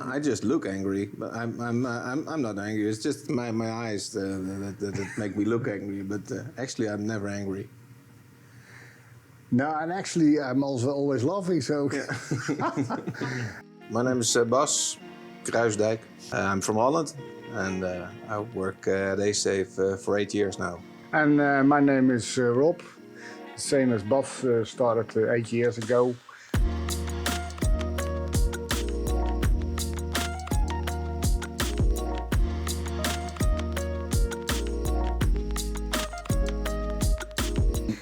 I just look angry, but I'm not angry. It's just my eyes that make me look angry. But actually, I'm never angry. No, and actually, I'm also always laughing. So. Yeah. My name is Bas Kruisdijk. I'm from Holland, and I work at A-Safe for 8 years now. And my name is Rob. Same as Bas, started 8 years ago.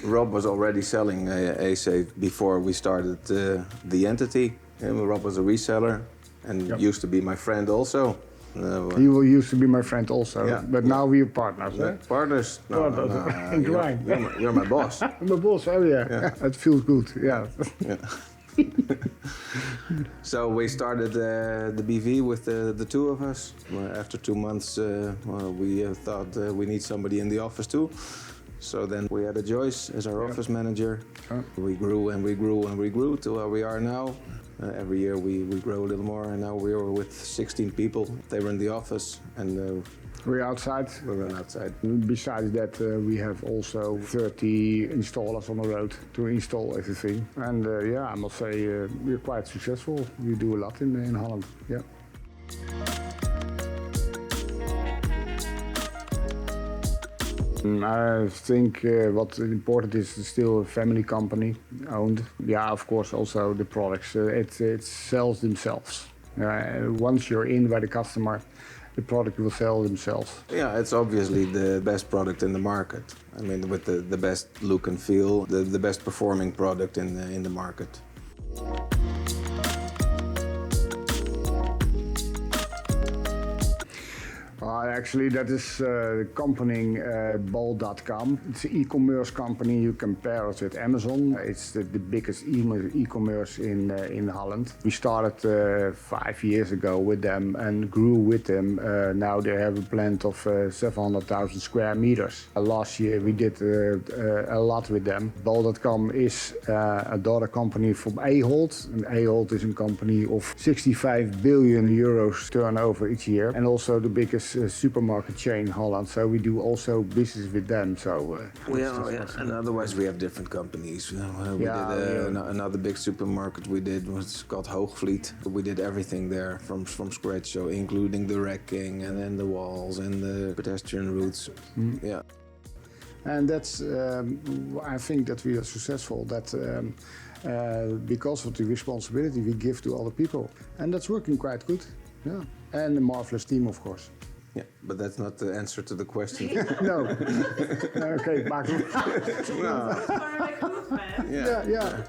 Rob was already selling A-Safe before we started the entity. Rob was a reseller and used to be my friend also. He used to be my friend also, but now we're partners. Yeah, partners? No, in crime. You're my boss. My boss, oh yeah. It feels good, yeah. So we started the BV with the two of us. After 2 months, we thought we need somebody in the office too. So then we had Joyce as our office manager. We grew and we grew and we grew to where we are now. Every year we grow a little more, and now we are with 16 people. They were in the office, and we're outside. We run outside. Besides that, we have also 30 installers on the road to install everything. And I must say we're quite successful. We do a lot in Holland. Yeah. I think what's important is still a family company owned. Yeah, of course, also the products. It sells themselves. Once you're in by the customer, the product will sell themselves. Yeah, it's obviously the best product in the market. I mean, with the best look and feel, the best performing product in the market. Actually, that is the company Bol.com. It's an e-commerce company. You compare it with Amazon. It's the biggest e-commerce in Holland. We started 5 years ago with them and grew with them. Now they have a plant of 700,000 square meters. Last year we did a lot with them. Bol.com is a daughter company from Ahold. And Ahold is a company of 65 billion euros turnover each year, and also the biggest supermarket chain in Holland, so we do also business with them. So and otherwise we have different companies. We did another big supermarket we did was called Hoogvliet. We did everything there from scratch, so including the racking and then the walls and the pedestrian routes. Yeah. And that's I think that we are successful. That because of the responsibility we give to other people, and that's working quite good. Yeah, and a marvelous team, of course. Yeah, but that's not the answer to the question. No. Okay, Mark. No. For recruitment. Yeah.